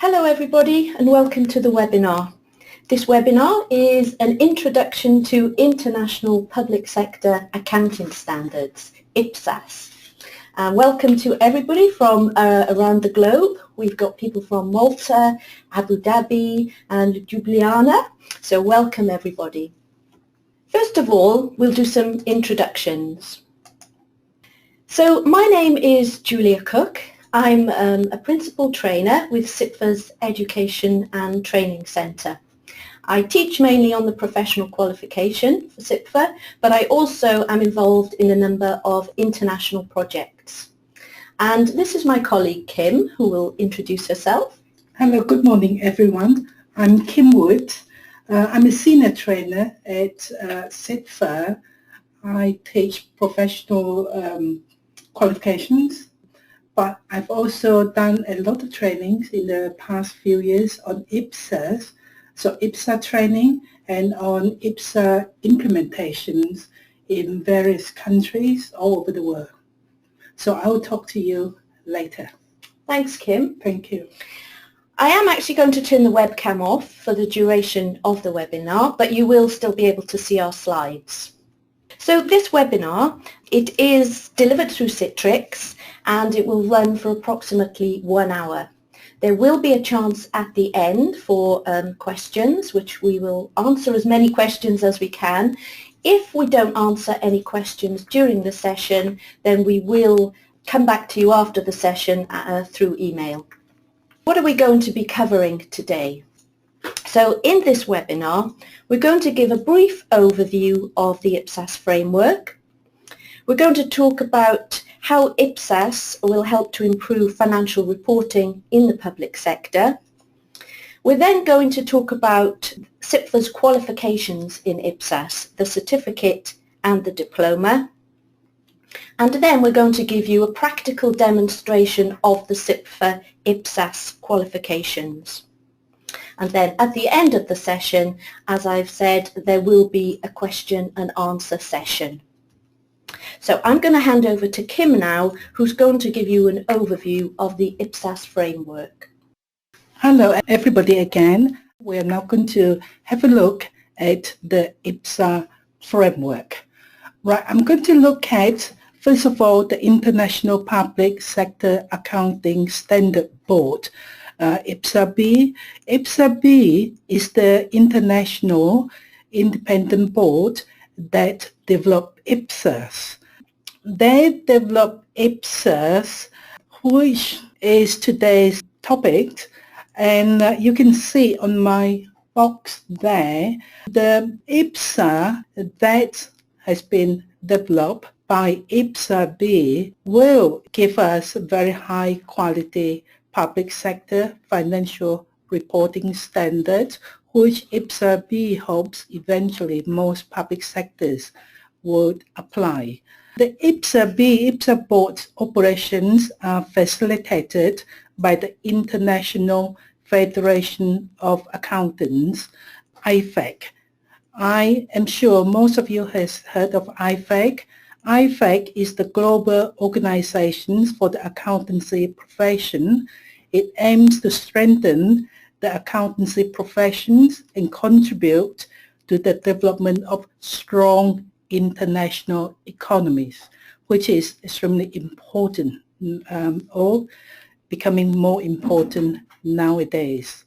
Hello everybody and welcome to the webinar. This webinar is an introduction to International Public Sector Accounting Standards, IPSAS. Welcome to everybody from around the globe. We've got people from Malta, Abu Dhabi and Ljubljana, so welcome everybody. First of all, we'll do some introductions. So my name is Julia Cook. I'm a principal trainer with CIPFA's Education and Training Centre. I teach mainly on the professional qualification for CIPFA, but I also am involved in a number of international projects. And this is my colleague Kim, who will introduce herself. Hello, good morning everyone. I'm Kim Wood. I'm a senior trainer at CIPFA. I teach professional qualifications. But I've also done a lot of trainings in the past few years on IPSAS, so IPSA training and on IPSA implementations in various countries all over the world. So I will talk to you later. Thanks, Kim. Thank you. I am actually going to turn the webcam off for the duration of the webinar, but you will still be able to see our slides. So this webinar, it is delivered through Citrix and it will run for approximately 1 hour. There will be a chance at the end for questions, which we will answer as many questions as we can. If we don't answer any questions during the session, then we will come back to you after the session through email. What are we going to be covering today? So in this webinar, we're going to give a brief overview of the IPSAS framework. We're going to talk about how IPSAS will help to improve financial reporting in the public sector. We're then going to talk about CIPFA's qualifications in IPSAS, the certificate and the diploma. And then we're going to give you a practical demonstration of the CIPFA IPSAS qualifications. And then at the end of the session, as I've said, there will be a question and answer session. So I'm going to hand over to Kim now, who's going to give you an overview of the IPSAS framework. Hello everybody again. We're now going to have a look at the IPSA framework. Right, I'm going to look at, first of all, the International Public Sector Accounting Standard Board, IPSA-B. IPSA-B is the international independent board that developed IPSAS. They developed IPSAS, which is today's topic, and you can see on my box there, the IPSA that has been developed by IPSA-B will give us very high quality public sector financial reporting standards, which IPSA-B hopes eventually most public sectors would apply. The IPSA board's operations are facilitated by the International Federation of Accountants, IFAC. I am sure most of you have heard of IFAC. IFAC is the global organization for the accountancy profession. It aims to strengthen the accountancy professions and contribute to the development of strong international economies, which is extremely important or becoming more important nowadays.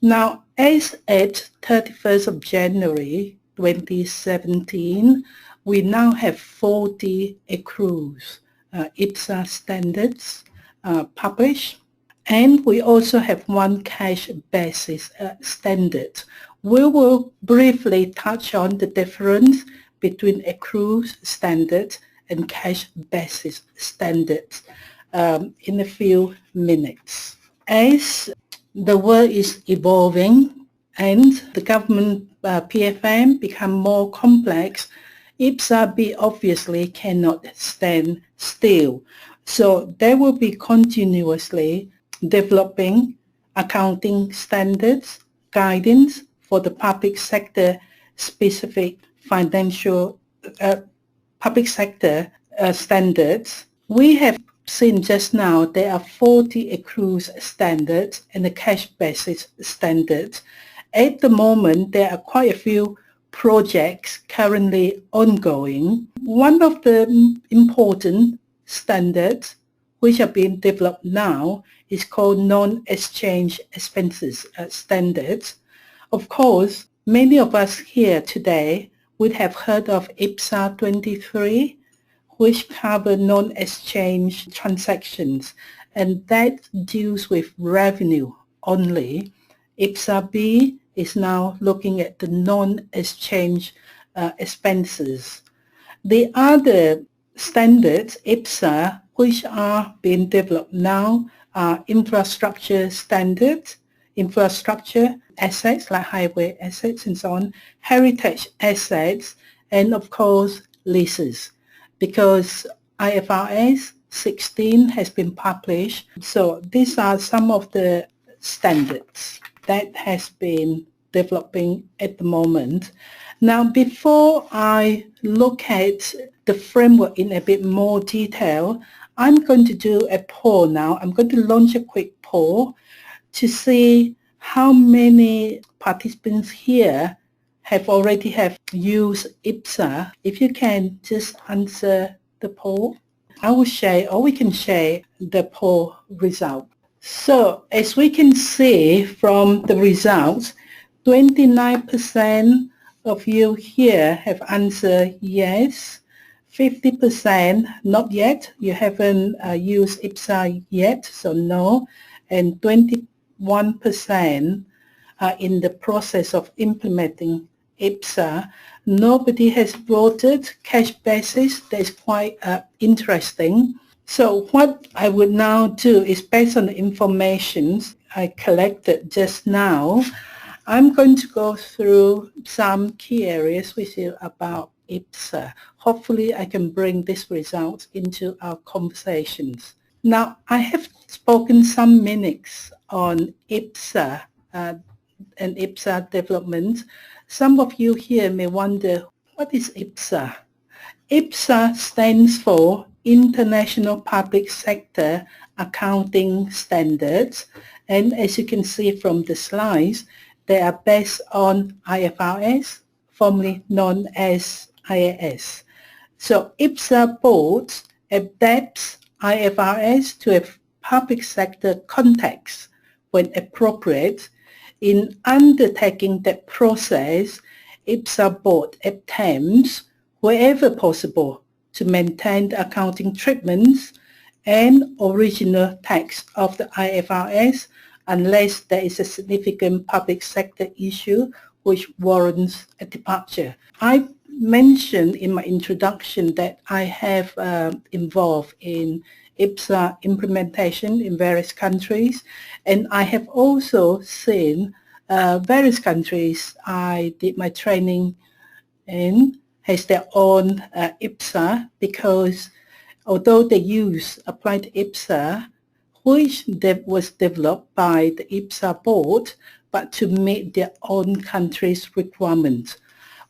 Now, as at 31st of January 2017, we now have 40 accruals, IPSA standards published, and we also have one cash basis standard. We will briefly touch on the difference between accruals standards and cash basis standards in a few minutes. As the world is evolving and the government PFM become more complex, IPSA-B obviously cannot stand still. So they will be continuously developing accounting standards, guidance for the public sector specific financial public sector standards. We have seen just now, there are 40 accruals standards and the cash basis standards. At the moment, there are quite a few projects currently ongoing. One of the important standards which are being developed now is called non-exchange expenses standards. Of course, many of us here today would have heard of IPSAS 23, which cover non-exchange transactions, and that deals with revenue only. IPSAS B is now looking at the non-exchange expenses. The other standards, IPSAS, which are being developed now, are infrastructure standards, infrastructure assets like highway assets and so on, heritage assets, and of course leases. Because IFRS 16 has been published, so these are some of the standards that has been developing at the moment. Now, before I look at the framework in a bit more detail, I'm going to do a poll now. I'm going to launch a quick poll to see how many participants here have already used IPSAS. If you can just answer the poll, I will share, or we can share the poll result. So as we can see from the results, 29% of you here have answered yes, 50% not yet, you haven't used IPSAS yet, so no, and 21% are in the process of implementing IPSAS. Nobody has voted cash basis. That's quite interesting. So what I would now do is, based on the information I collected just now, I'm going to go through some key areas with you about IPSAS. Hopefully I can bring this result into our conversations. Now, I have spoken some minutes on IPSAS and IPSAS development. Some of you here may wonder, what is IPSAS? IPSAS stands for International Public Sector Accounting Standards, and as you can see from the slides, they are based on IFRS, formerly known as IAS. So IPSAS board adapts IFRS to a public sector context when appropriate. In undertaking that process, IPSAS board attempts, wherever possible, to maintain the accounting treatments and original text of the IFRS unless there is a significant public sector issue which warrants a departure. I mentioned in my introduction that I have involved in IPSAS implementation in various countries, and I have also seen various countries I did my training in has their own IPSAS, because although they use applied IPSAS, which was developed by the IPSAS board, but to meet their own country's requirements.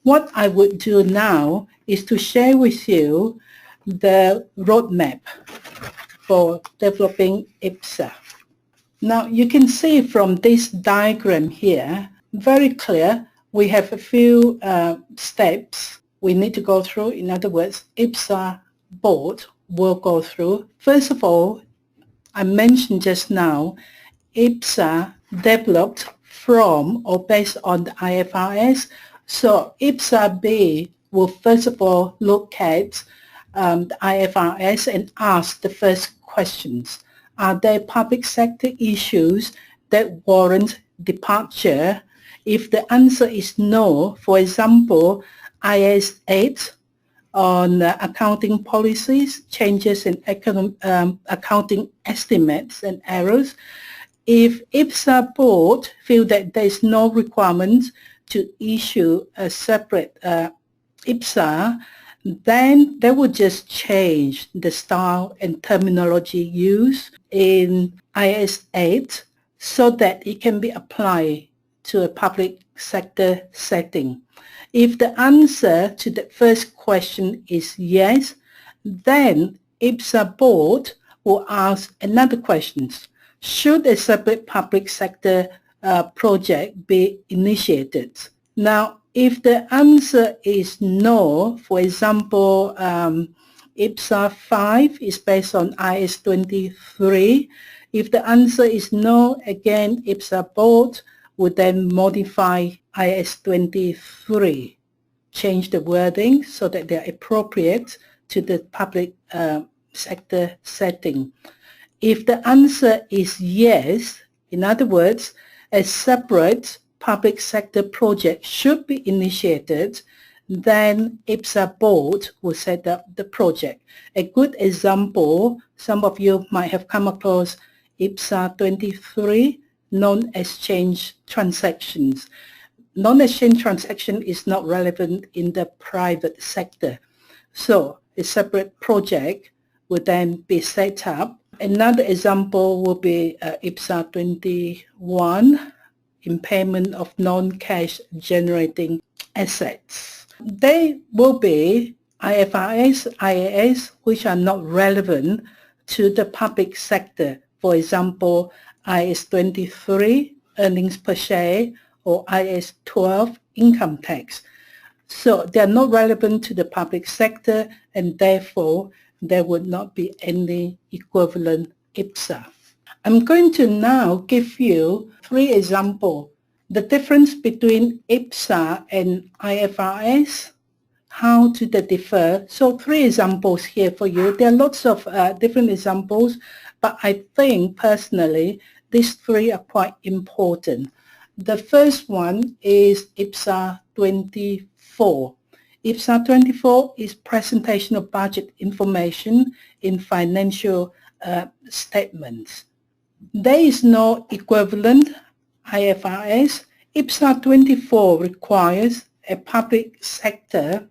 What I would do now is to share with you the roadmap for developing IPSAS. Now you can see from this diagram here, very clear, we have a few steps we need to go through. In other words, IPSAS board will go through. First of all, I mentioned just now, IPSAS developed from or based on the IFRS. So IPSAS B will first of all look at the IFRS and ask the first questions. Are there public sector issues that warrant departure? If the answer is no, for example, IAS 8 on accounting policies, changes in accounting estimates and errors, if IPSAS board feel that there is no requirement to issue a separate IPSAS, then they would just change the style and terminology used in IAS 8 so that it can be applied to a public sector setting. If the answer to the first question is yes, then IPSAS board will ask another question. Should a separate public sector project be initiated? Now, if the answer is no, for example, IPSAS 5 is based on IS 23. If the answer is no, again, IPSAS board would then modify IS 23, change the wording so that they are appropriate to the public sector setting. If the answer is yes, in other words, a separate public sector project should be initiated, then IPSAS board will set up the project. A good example, some of you might have come across IPSAS 23, non-exchange transactions. Non-exchange transaction is not relevant in the private sector. So a separate project would then be set up. Another example will be IPSAS 21, impairment of non-cash generating assets. They will be IFRS, IAS, which are not relevant to the public sector. For example, IAS 23, earnings per share, or IAS 12, income tax. So they are not relevant to the public sector, and therefore there would not be any equivalent IPSAS. I'm going to now give you 3 examples. The difference between IPSAS and IFRS, how do they differ? So 3 examples here for you. There are lots of different examples, but I think personally these 3 are quite important. The first one is IPSAS 24. IPSAS 24 is presentation of budget information in financial statements. There is no equivalent IFRS. IPSAS 24 requires a public sector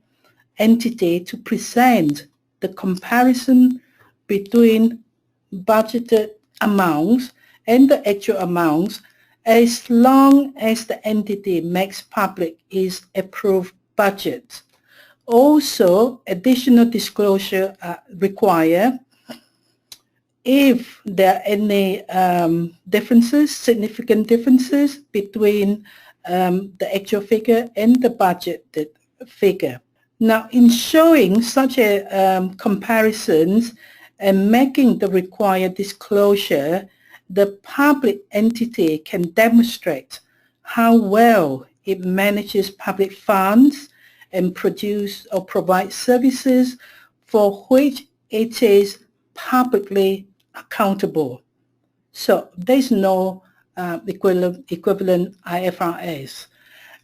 entity to present the comparison between budgeted amounts and the actual amounts as long as the entity makes public its approved budget. Also, additional disclosure required if there are any differences, significant differences between the actual figure and the budgeted figure. Now, in showing such a comparisons and making the required disclosure, the public entity can demonstrate how well it manages public funds and produce or provide services for which it is publicly accountable. So there's no equivalent IFRS.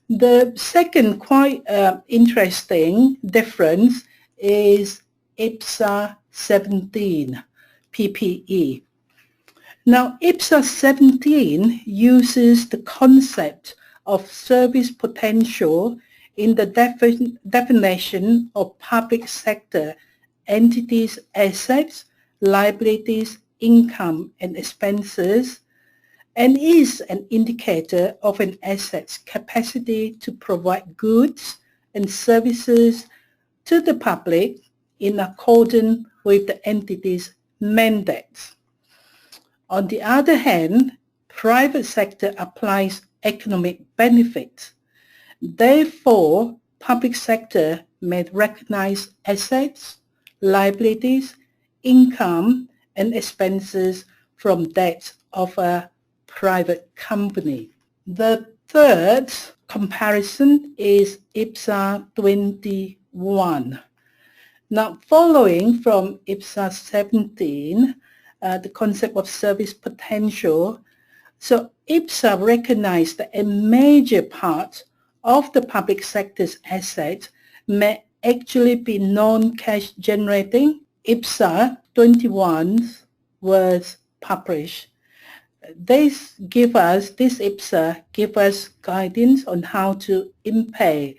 The second quite interesting difference is IPSAS 17 PPE. Now IPSAS 17 uses the concept of service potential in the definition of public sector entities' assets, liabilities, income and expenses, and is an indicator of an asset's capacity to provide goods and services to the public in accordance with the entity's mandates. On the other hand, private sector applies economic benefits. Therefore, public sector may recognize assets, liabilities, income and expenses from that of a private company. The third comparison is IPSAS 21. Now, following from IPSAS 17, the concept of service potential, so IPSAS recognized that a major part of the public sector's assets may actually be non-cash generating. IPSAS 21 was published. This IPSAS give us guidance on how to impair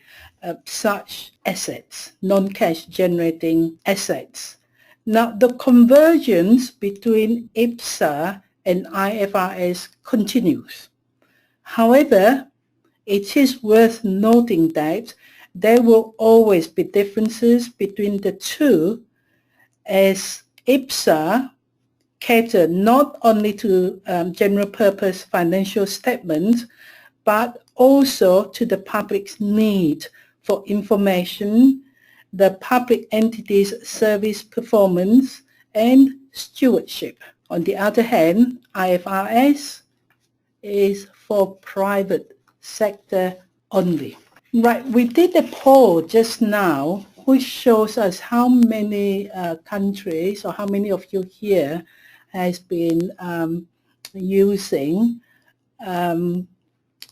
such assets, non-cash generating assets. Now the convergence between IPSAS and IFRS continues. However, it is worth noting that there will always be differences between the two, as IPSAS cater not only to general purpose financial statements, but also to the public's need for information, the public entity's service performance, and stewardship. On the other hand, IFRS is for private sector only. Right, we did a poll just now which shows us how many countries or how many of you here has been using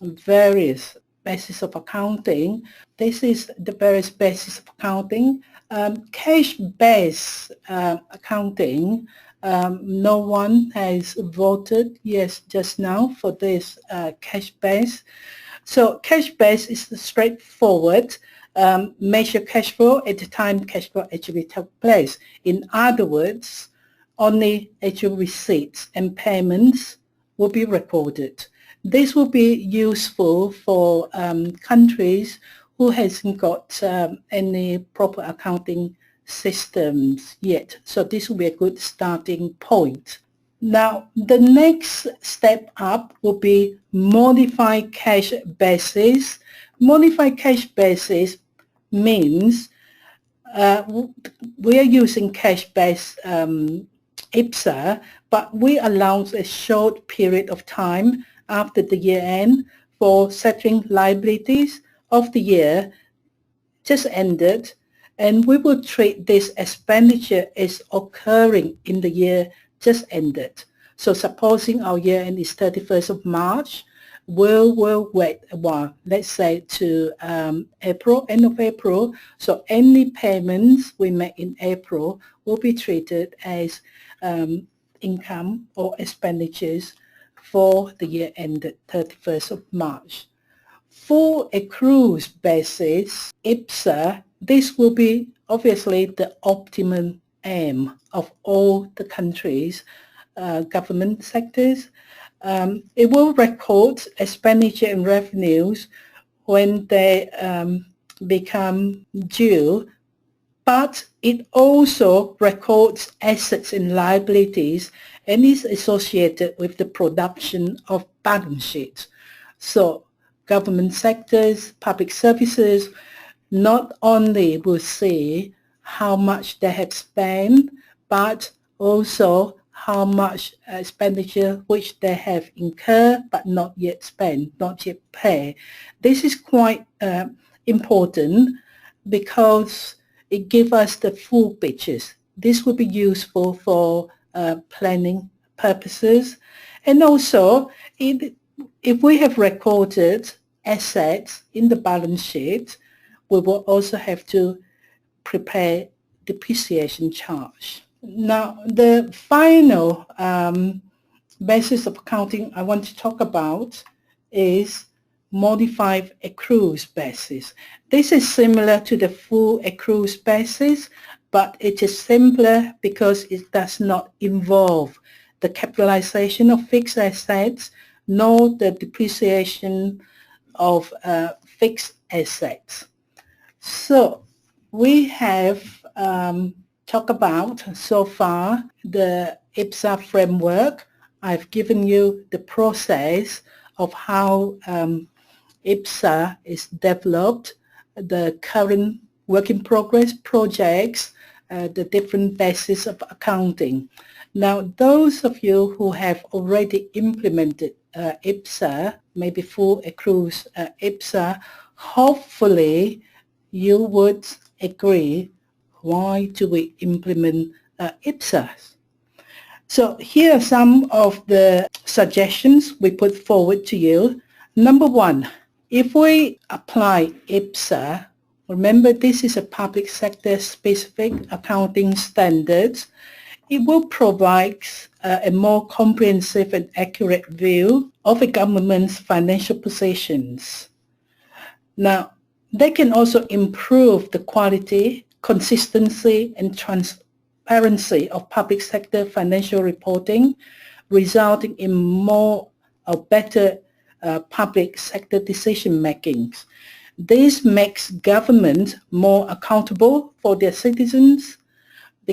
various basis of accounting. This is the various basis of accounting. Cash-based accounting, no one has voted yes just now for this cash-based. So cash-based is straightforward. Measure cash flow at the time cash flow actually took place. In other words, only actual receipts and payments will be recorded. This will be useful for countries who hasn't got any proper accounting systems yet. So this will be a good starting point. Now, the next step up will be modified cash basis. Modified cash basis means we are using cash-based IPSA, but we allow a short period of time after the year end for settling liabilities of the year just ended, and we will treat this expenditure as occurring in the year just ended. So supposing our year end is 31st of March, we'll wait a while, let's say to April, end of April. So any payments we make in April will be treated as income or expenditures for the year ended 31st of March. For accruals basis, IPSA, this will be obviously the optimum aim of all the countries' government sectors. It will record expenditure and revenues when they become due, but it also records assets and liabilities and is associated with the production of balance sheets. So government sectors, public services, not only will see how much they have spent, but also how much expenditure which they have incurred but not yet spent, not yet paid. This is quite important because it gives us the full pictures. This will be useful for planning purposes. And also, if we have recorded assets in the balance sheet, we will also have to prepare depreciation charge. Now, the final basis of accounting I want to talk about is modified accruals basis. This is similar to the full accruals basis, but it is simpler because it does not involve the capitalization of fixed assets nor the depreciation of fixed assets. So we have talked about so far the IPSA framework. I've given you the process of how IPSA is developed, the current work in progress projects, the different bases of accounting. Now, those of you who have already implemented IPSA, maybe full accruals IPSA, hopefully you would agree, why do we implement IPSAS? So here are some of the suggestions we put forward to you. Number one, if we apply IPSA, remember this is a public sector specific accounting standards, it will provide a more comprehensive and accurate view of a government's financial positions. Now, they can also improve the quality, consistency, and transparency of public sector financial reporting, resulting in more or better public sector decision making. This makes government more accountable for their citizens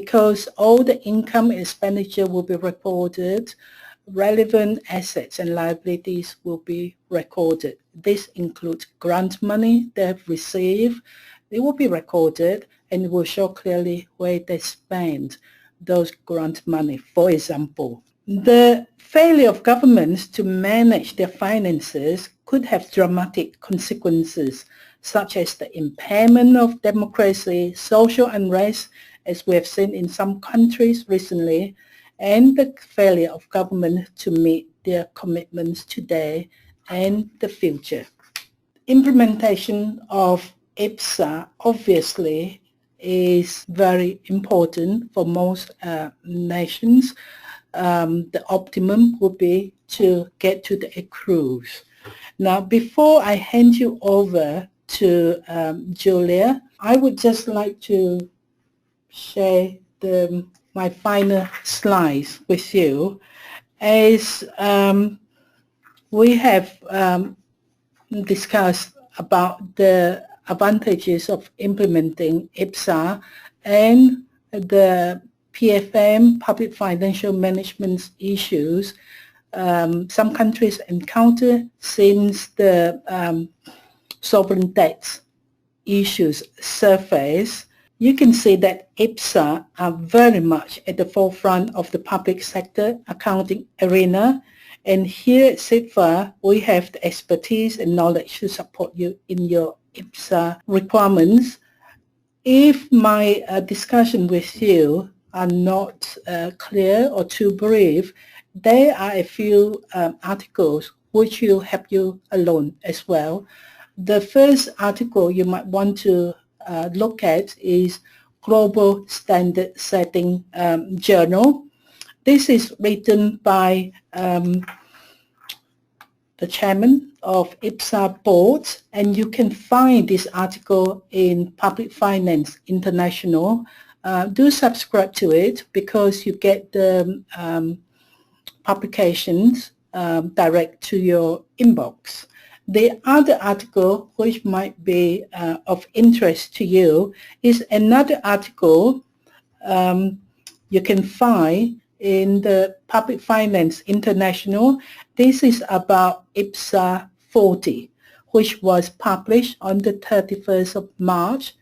because all the income and expenditure will be reported. Relevant assets and liabilities will be recorded. This includes grant money they have received. They will be recorded and it will show clearly where they spend those grant money. For example, the failure of governments to manage their finances could have dramatic consequences, such as the impairment of democracy, social unrest, as we have seen in some countries recently, and the failure of government to meet their commitments today and the future. Implementation of IPSAS obviously is very important for most nations. The optimum would be to get to the accruals. Now, before I hand you over to Julia, I would just like to share my final slides with you. As we have discussed about the advantages of implementing IPSAS and the PFM, public financial management issues, some countries encounter since the sovereign debt issues surface. You can see that IPSAS are very much at the forefront of the public sector accounting arena. And here at CIPFA, we have the expertise and knowledge to support you in your IPSAS requirements. If my discussion with you are not clear or too brief, there are a few articles which will help you along as well. The first article you might want to look at is Global Standard Setting Journal. This is written by the chairman of IPSAS board, and you can find this article in Public Finance International. Do subscribe to it because you get the publications direct to your inbox. The other article which might be of interest to you is another article you can find in the Public Finance International. This is about IPSAS 40, which was published on the 31st of March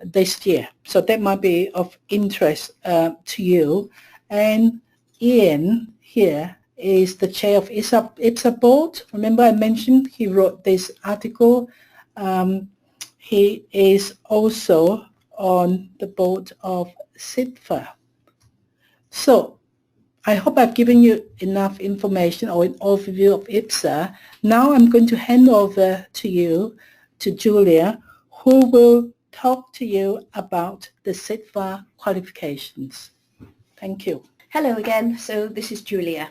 this year. So that might be of interest to you. And Ian here is the chair of IPSAS board. Remember I mentioned he wrote this article. He is also on the board of CIPFA. So I hope I've given you enough information or an overview of IPSAS. Now I'm going to hand over to you, to Julia, who will talk to you about the CIPFA qualifications. Thank you. Hello again. So this is Julia.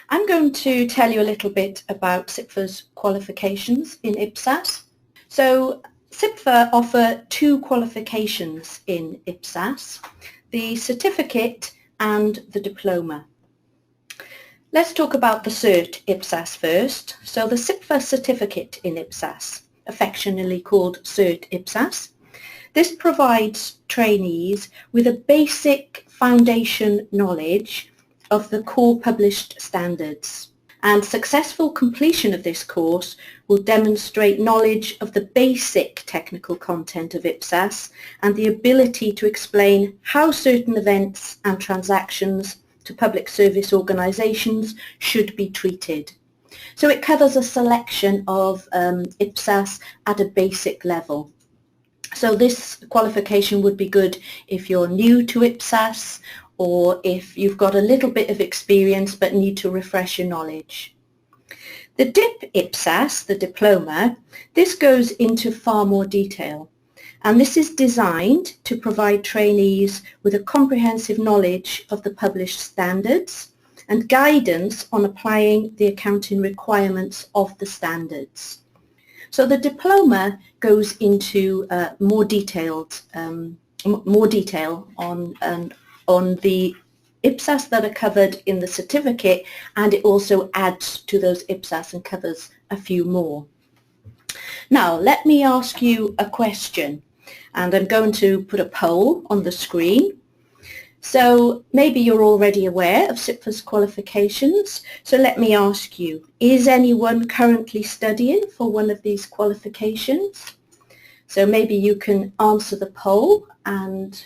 I'm going to tell you a little bit about CIPFA's qualifications in IPSAS. So CIPFA offer two qualifications in IPSAS, the certificate and the diploma. Let's talk about the Cert IPSAS first. So the CIPFA certificate in IPSAS, affectionately called Cert IPSAS. This provides trainees with a basic foundation knowledge of the core published standards, and successful completion of this course will demonstrate knowledge of the basic technical content of IPSAS and the ability to explain how certain events and transactions to public service organisations should be treated. So it covers a selection of IPSAS at a basic level. So this qualification would be good if you're new to IPSAS, or if you've got a little bit of experience but need to refresh your knowledge. The DIP IPSAS, the diploma, this goes into far more detail, and this is designed to provide trainees with a comprehensive knowledge of the published standards and guidance on applying the accounting requirements of the standards. So the diploma goes into more detail on the IPSAS that are covered in the certificate, and it also adds to those IPSAS and covers a few more. Now let me ask you a question, and I'm going to put a poll on the screen. So maybe you're already aware of CIPFA's qualifications. So let me ask you, is anyone currently studying for one of these qualifications? So maybe you can answer the poll, and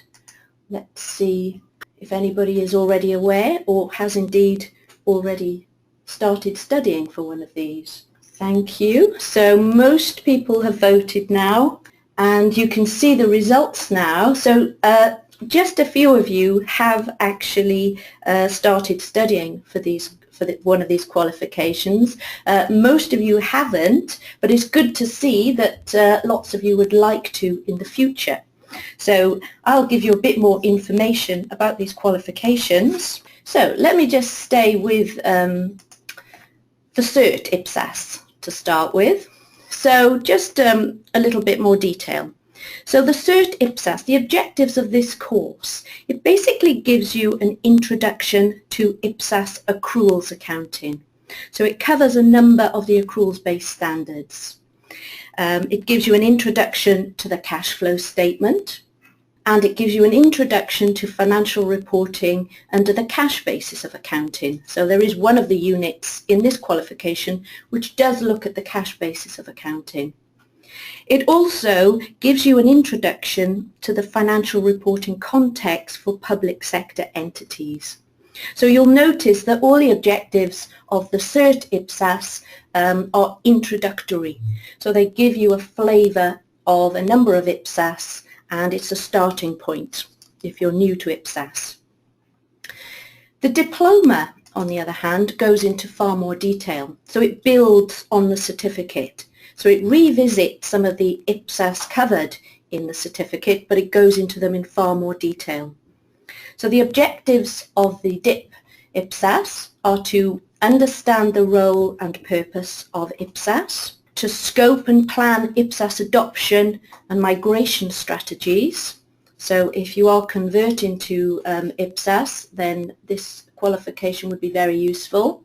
let's see if anybody is already aware or has indeed already started studying for one of these. Thank you. So most people have voted now, and you can see the results now. So just a few of you have actually started studying for one of these qualifications. Most of you haven't, but it's good to see that lots of you would like to in the future. So I'll give you a bit more information about these qualifications. So let me just stay with the CERT IPSAS to start with. So just a little bit more detail. So the CERT IPSAS, the objectives of this course, it basically gives you an introduction to IPSAS accruals accounting. So it covers a number of the accruals-based standards. It gives you an introduction to the cash flow statement, and it gives you an introduction to financial reporting under the cash basis of accounting. So there is one of the units in this qualification which does look at the cash basis of accounting. It also gives you an introduction to the financial reporting context for public sector entities. So you'll notice that all the objectives of the CERT IPSAS are introductory. So they give you a flavour of a number of IPSAS, and it's a starting point if you're new to IPSAS. The diploma, on the other hand, goes into far more detail. So it builds on the certificate. So it revisits some of the IPSAS covered in the certificate, but it goes into them in far more detail. So the objectives of the DIP IPSAS are to understand the role and purpose of IPSAS, to scope and plan IPSAS adoption and migration strategies. So if you are converting to IPSAS, then this qualification would be very useful.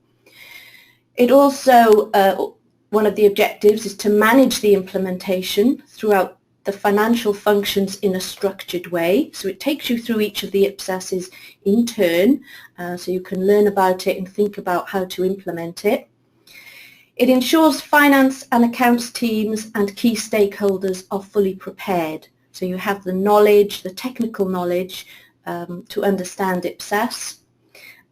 It also, one of the objectives is to manage the implementation throughout the financial functions in a structured way. So it takes you through each of the IPSASs in turn, so you can learn about it and think about how to implement it. It ensures finance and accounts teams and key stakeholders are fully prepared. So you have the knowledge, the technical knowledge to understand IPSAS,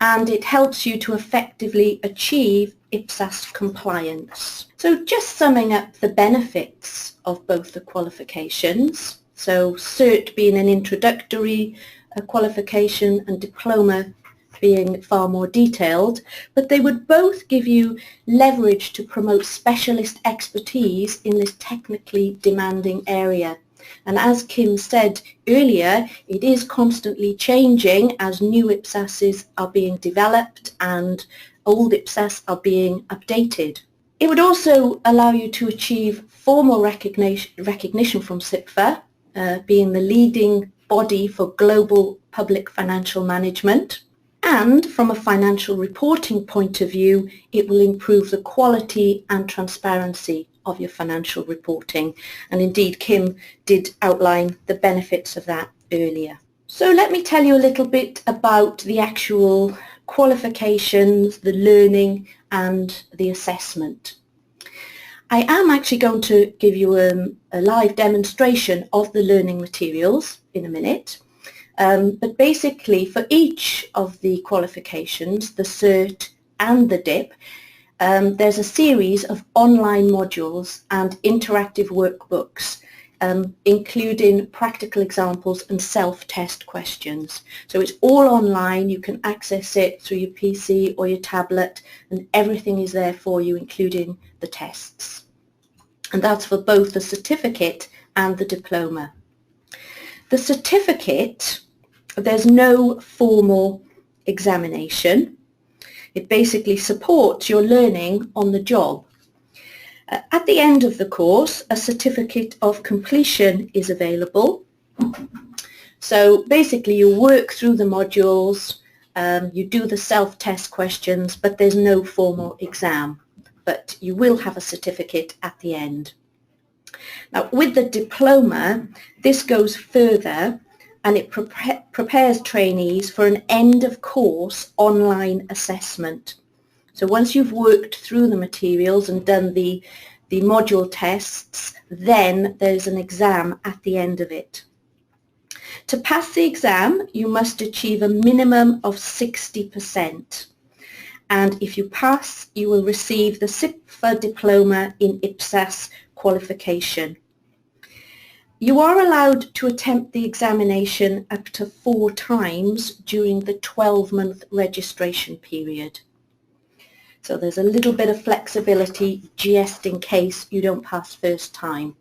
and it helps you to effectively achieve IPSAS compliance. So just summing up the benefits of both the qualifications, so CERT being an introductory qualification and diploma being far more detailed, but they would both give you leverage to promote specialist expertise in this technically demanding area. And as Kim said earlier, it is constantly changing as new IPSASs are being developed and old IPSAS are being updated. It would also allow you to achieve formal recognition from CIPFA, being the leading body for global public financial management. And from a financial reporting point of view, it will improve the quality and transparency of your financial reporting. And indeed, Kim did outline the benefits of that earlier. So let me tell you a little bit about the actual qualifications, the learning and the assessment. I am actually going to give you a live demonstration of the learning materials in a minute. But basically for each of the qualifications, the CERT and the DIP, there's a series of online modules and interactive workbooks, including practical examples and self-test questions. So it's all online, you can access it through your PC or your tablet, and everything is there for you, including the tests. And that's for both the certificate and the diploma. The certificate, there's no formal examination. It basically supports your learning on the job. At the end of the course, a certificate of completion is available. So basically you work through the modules, you do the self-test questions, but there's no formal exam. But you will have a certificate at the end. Now with the diploma, this goes further, and it prepares trainees for an end-of-course online assessment. So once you've worked through the materials and done the module tests, then there's an exam at the end of it. To pass the exam, you must achieve a minimum of 60%. And if you pass, you will receive the CIPFA diploma in IPSAS qualification. You are allowed to attempt the examination up to 4 times during the 12-month registration period. So there's a little bit of flexibility just in case you don't pass first time.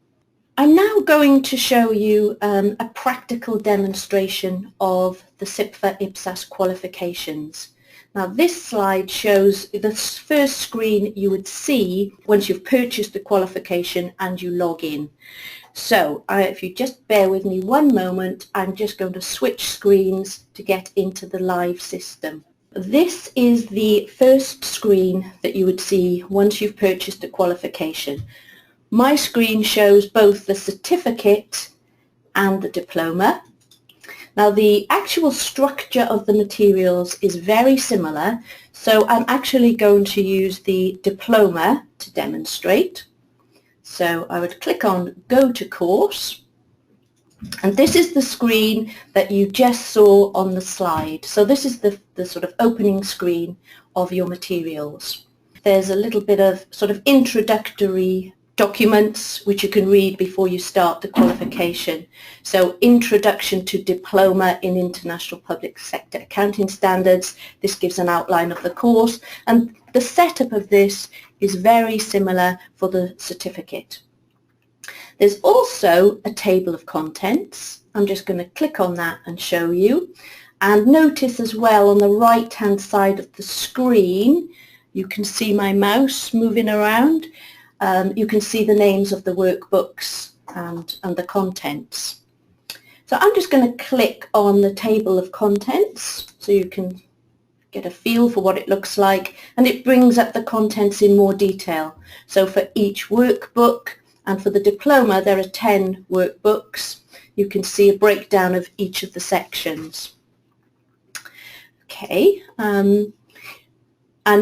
I'm now going to show you a practical demonstration of the CIPFA IPSAS qualifications. Now this slide shows the first screen you would see once you've purchased the qualification and you log in. So if you just bear with me one moment, I'm just going to switch screens to get into the live system. This is the first screen that you would see once you've purchased the qualification. My screen shows both the certificate and the diploma. Now the actual structure of the materials is very similar, so I'm actually going to use the diploma to demonstrate. So I would click on Go to Course, and this is the screen that you just saw on the slide. So this is the sort of opening screen of your materials. There's a little bit of sort of introductory documents which you can read before you start the qualification. So Introduction to Diploma in International Public Sector Accounting Standards. This gives an outline of the course, and the setup of this is very similar for the certificate. There's also a table of contents. I'm just going to click on that and show you. And notice as well on the right hand side of the screen, you can see my mouse moving around. You can see the names of the workbooks and the contents. So I'm just going to click on the table of contents so you can get a feel for what it looks like, and it brings up the contents in more detail. So for each workbook, and for the diploma there are 10 workbooks. You can see a breakdown of each of the sections. Okay, and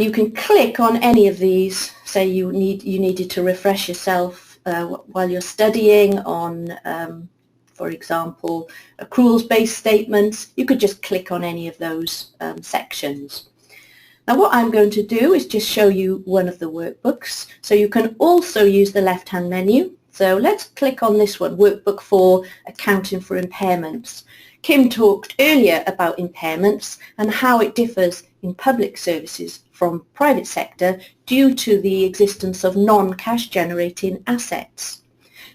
you can click on any of these. Say you needed to refresh yourself while you're studying on, for example, accruals-based statements. You could just click on any of those sections. Now what I'm going to do is just show you one of the workbooks. So you can also use the left-hand menu. So let's click on this one, Workbook 4, Accounting for Impairments. Kim talked earlier about impairments and how it differs in public services from private sector due to the existence of non-cash generating assets.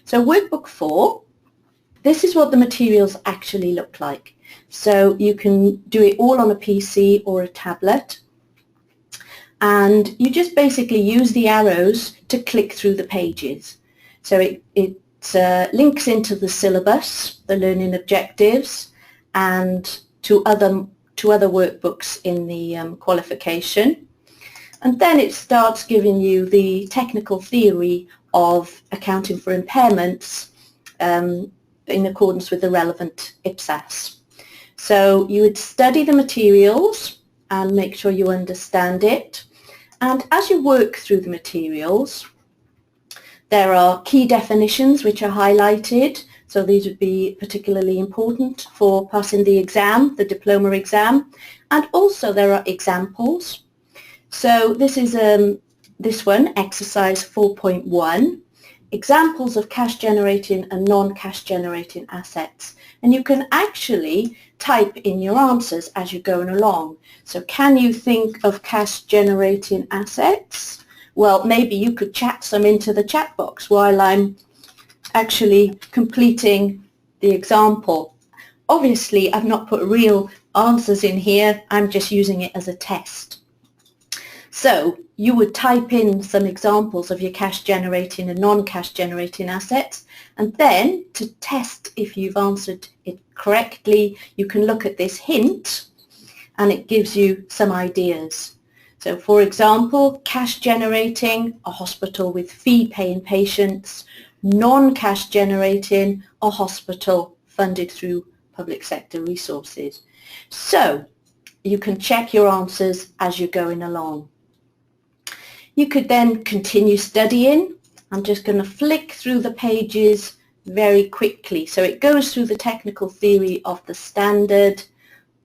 So Workbook 4, this is what the materials actually look like. So you can do it all on a PC or a tablet, and you just basically use the arrows to click through the pages. So it links into the syllabus, the learning objectives, and to other workbooks in the qualification. And then it starts giving you the technical theory of accounting for impairments in accordance with the relevant IPSAS. So you would study the materials and make sure you understand it. And as you work through the materials, there are key definitions which are highlighted. So these would be particularly important for passing the exam, the diploma exam. And also there are examples. So this is this one, exercise 4.1, examples of cash generating and non-cash generating assets. And you can actually type in your answers as you're going along. So can you think of cash generating assets? Well, maybe you could chat some into the chat box while I'm actually completing the example. Obviously, I've not put real answers in here. I'm just using it as a test. So you would type in some examples of your cash generating and non-cash generating assets, and then to test if you've answered it correctly, you can look at this hint and it gives you some ideas. So for example, cash generating, a hospital with fee-paying patients; non-cash generating, a hospital funded through public sector resources. So you can check your answers as you're going along. You could then continue studying. I'm just going to flick through the pages very quickly. So it goes through the technical theory of the standard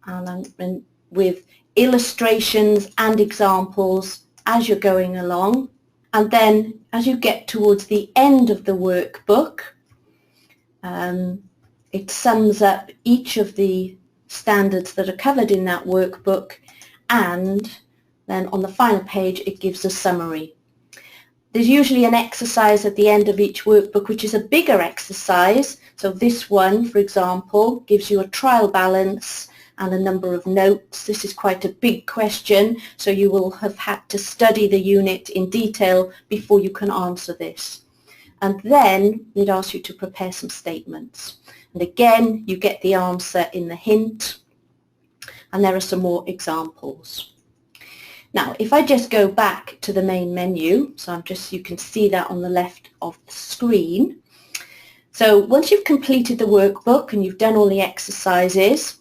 and with illustrations and examples as you're going along. And then as you get towards the end of the workbook, it sums up each of the standards that are covered in that workbook, and then on the final page it gives a summary. There's usually an exercise at the end of each workbook which is a bigger exercise. So this one, for example, gives you a trial balance and a number of notes. This is quite a big question, so you will have had to study the unit in detail before you can answer this. And then it asks you to prepare some statements. And again, you get the answer in the hint, and there are some more examples. Now, if I just go back to the main menu, so you can see that on the left of the screen. So once you've completed the workbook and you've done all the exercises,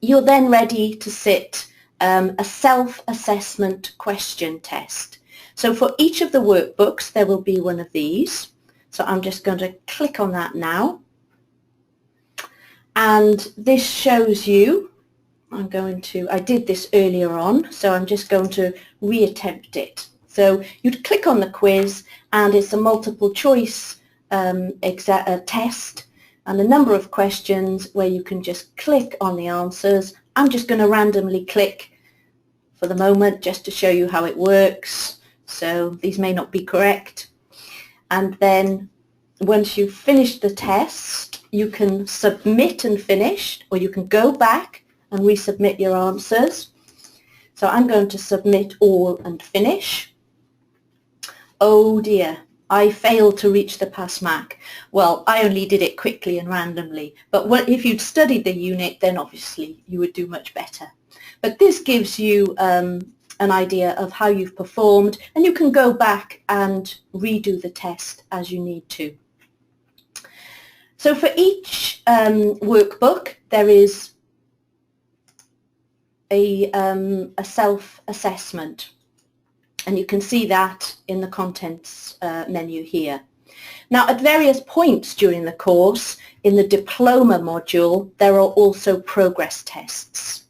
you're then ready to sit a self-assessment question test. So for each of the workbooks, there will be one of these. So I'm just going to click on that now. And this shows you, I did this earlier on, so I'm just going to reattempt it. So you'd click on the quiz, and it's a multiple choice test, and a number of questions where you can just click on the answers. I'm just going to randomly click for the moment just to show you how it works. So these may not be correct. And then once you've finished the test, you can submit and finish, or you can go back and resubmit your answers. So I'm going to submit all and finish. Oh dear, I failed to reach the pass mark. Well, I only did it quickly and randomly, but if you'd studied the unit, then obviously you would do much better. But this gives you an idea of how you've performed, and you can go back and redo the test as you need to. So for each workbook, there is a self-assessment, and you can see that in the contents menu here. Now, at various points during the course, in the diploma module, there are also progress tests.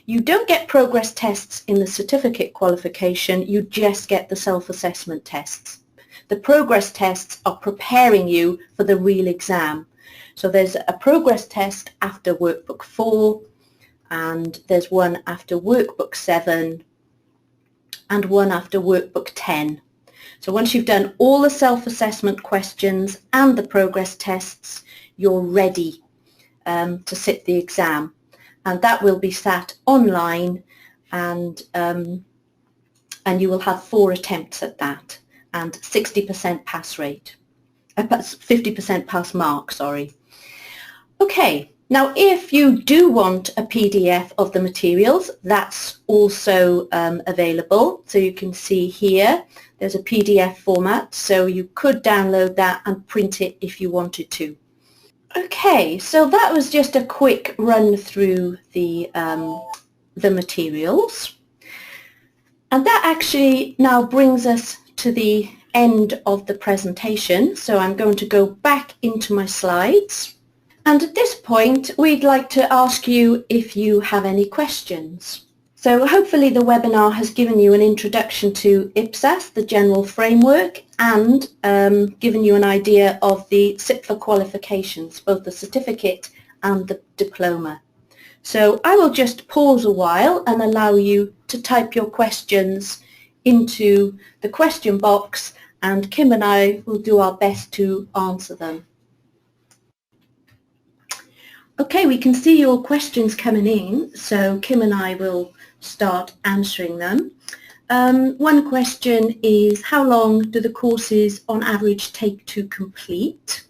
You don't get progress tests in the certificate qualification, you just get the self-assessment tests. The progress tests are preparing you for the real exam. So there's a progress test after workbook 4, and there's one after workbook 7, and one after workbook 10. So once you've done all the self-assessment questions and the progress tests, you're ready to sit the exam. And that will be sat online, and you will have 4 attempts at that, and 60% pass rate, 50% pass mark, sorry. Okay. Now, if you do want a PDF of the materials, that's also available. So you can see here, there's a PDF format, so you could download that and print it if you wanted to. Okay, so that was just a quick run through the materials. And that actually now brings us to the end of the presentation. So I'm going to go back into my slides. And at this point, we'd like to ask you if you have any questions. So hopefully the webinar has given you an introduction to IPSAS, the general framework, and given you an idea of the CIPFA qualifications, both the certificate and the diploma. So I will just pause a while and allow you to type your questions into the question box, and Kim and I will do our best to answer them. Okay, we can see your questions coming in, so Kim and I will start answering them. One question is, how long do the courses on average take to complete?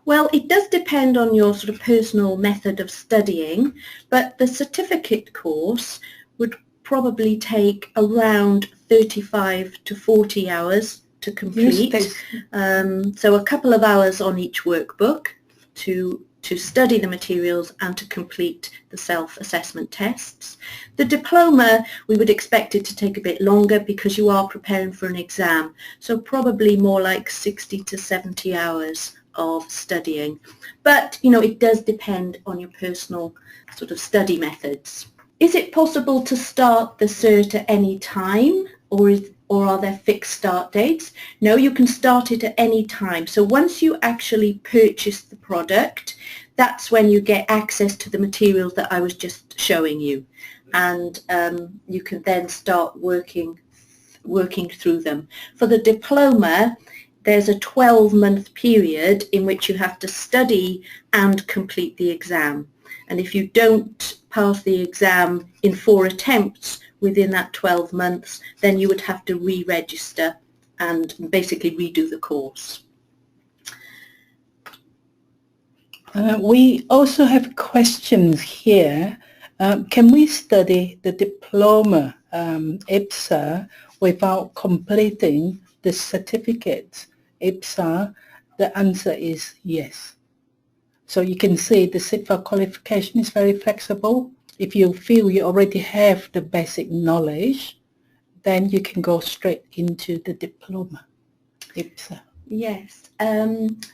Well, it does depend on your sort of personal method of studying, but the certificate course would probably take around 35 to 40 hours to complete. So a couple of hours on each workbook to to study the materials and to complete the self-assessment tests. The diploma, we would expect it to take a bit longer because you are preparing for an exam, so probably more like 60 to 70 hours of studying. But, you know, it does depend on your personal sort of study methods. Is it possible to start the cert at any time, or are there fixed start dates? No, you can start it at any time. So once you actually purchase the product, that's when you get access to the materials that I was just showing you. And you can then start working through them. For the diploma, there's a 12-month period in which you have to study and complete the exam. And if you don't pass the exam in 4 attempts within that 12 months, then you would have to re-register and basically redo the course. We also have questions here. Can we study the diploma IPSA without completing the certificate IPSA? The answer is yes. So you can see the CIPFA qualification is very flexible. If you feel you already have the basic knowledge, then you can go straight into the diploma IPSA. Yes.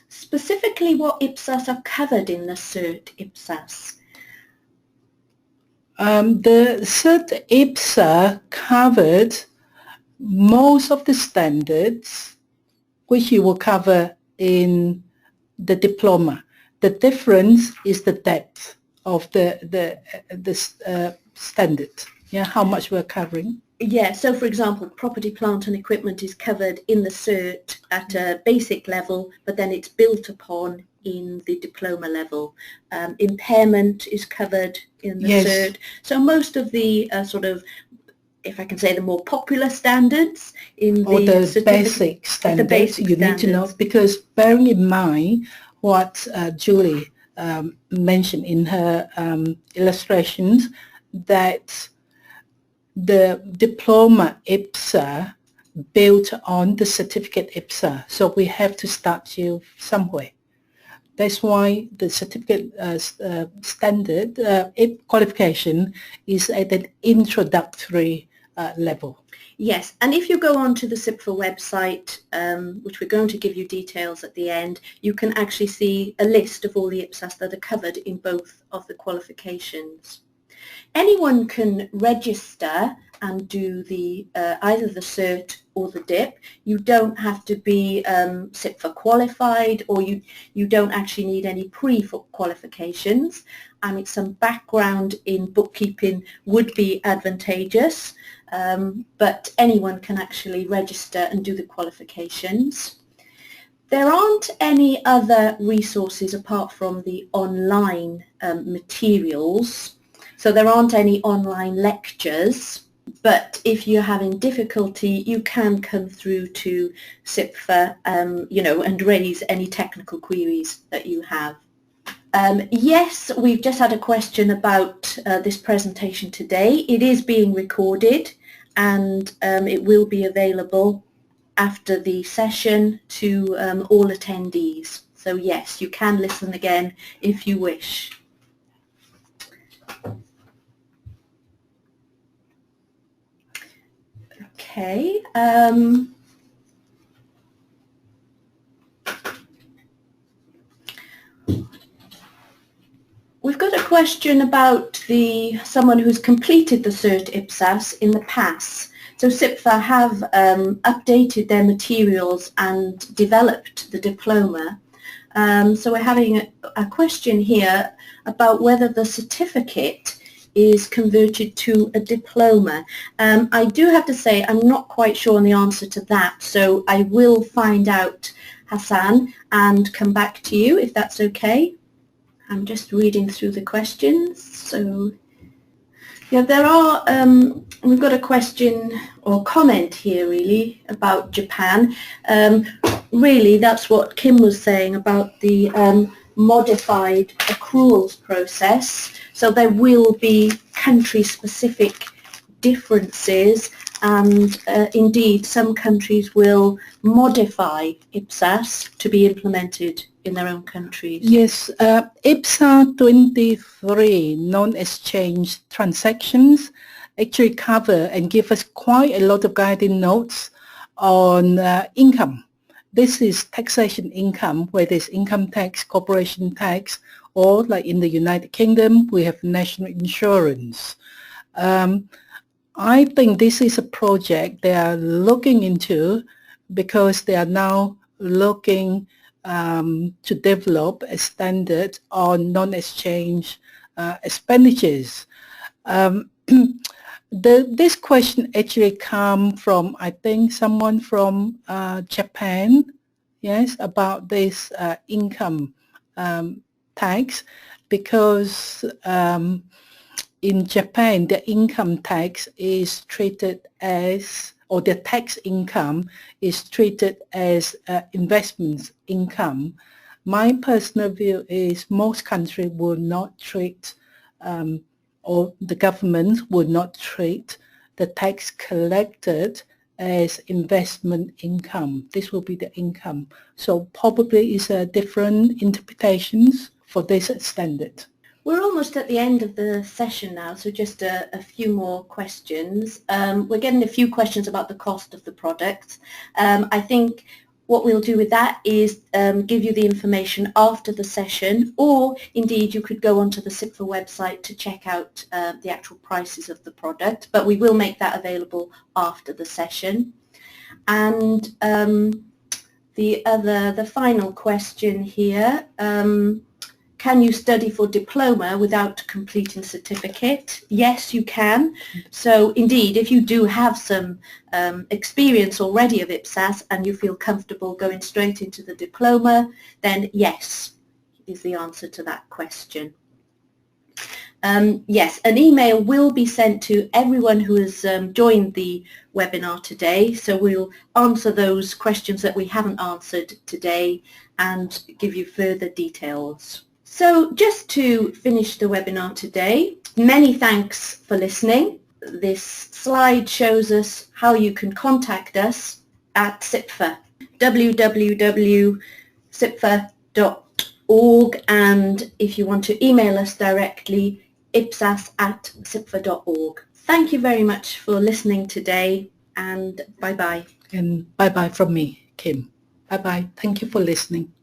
Specifically, what IPSAS are covered in the CERT IPSAS? The CERT IPSA covered most of the standards which you will cover in the diploma. The difference is the depth of the standard, yeah, how much we're covering. Yeah, so for example, property, plant and equipment is covered in the CERT at a basic level, but then it's built upon in the diploma level. Impairment is covered in the CERT. So most of the sort of, if I can say, the more popular standards in the basic standards you need to know, because bearing in mind what Julie mentioned in her illustrations, that the diploma IPSA built on the certificate IPSA, so we have to start you somewhere. That's why the certificate standard qualification is at an introductory level. Yes, and if you go onto the CIPFA website, which we're going to give you details at the end, you can actually see a list of all the IPSAS that are covered in both of the qualifications. Anyone can register and do the either the CERT or the DIP. You don't have to be CIPFA qualified, or you don't actually need any pre-qualifications. I mean, some background in bookkeeping would be advantageous, but anyone can actually register and do the qualifications. There aren't any other resources apart from the online materials. So there aren't any online lectures, but if you're having difficulty, you can come through to CIPFA, you know, and raise any technical queries that you have. Yes, we've just had a question about this presentation today. It is being recorded, and it will be available after the session to all attendees. So yes, you can listen again if you wish. Okay. We've got a question about someone who's completed the CERT IPSAS in the past. So CIPFA have updated their materials and developed the diploma. So we're having a question here about whether the certificate is converted to a diploma. I do have to say I'm not quite sure on the answer to that, so I will find out, Hassan, and come back to you if that's okay. I'm just reading through the questions. So yeah, there are, we've got a question or comment here really about Japan. Really, that's what Kim was saying about the modified accruals process. So there will be country-specific differences and indeed some countries will modify IPSAS to be implemented in their own countries. Yes, IPSA 23 non-exchange transactions actually cover and give us quite a lot of guiding notes on income. This is taxation income, whether it's income tax, corporation tax, or like in the United Kingdom, we have national insurance. I think this is a project they are looking into because they are now looking to develop a standard on non-exchange expenditures. This question actually come from, I think, someone from Japan, yes, about this income tax, because in Japan, the income tax is treated as, or the tax income is treated as investment income. My personal view is most countries will not treat, or the government would not treat the tax collected as investment income. This will be the income. So probably it's a different interpretations for this standard. We're almost at the end of the session now, so just a few more questions. We're getting a few questions about the cost of the products. I think what we'll do with that is give you the information after the session, or indeed you could go onto the CIPFA website to check out the actual prices of the product, but we will make that available after the session. And the final question here, can you study for diploma without completing certificate? Yes, you can. So indeed, if you do have some experience already of IPSAS and you feel comfortable going straight into the diploma, then yes is the answer to that question. Yes, an email will be sent to everyone who has joined the webinar today, so we'll answer those questions that we haven't answered today and give you further details. So just to finish the webinar today, many thanks for listening. This slide shows us how you can contact us at CIPFA, www.cipfa.org, and if you want to email us directly, ipsas@cipfa.org. Thank you very much for listening today, and bye-bye. And bye-bye from me, Kim. Bye-bye. Thank you for listening.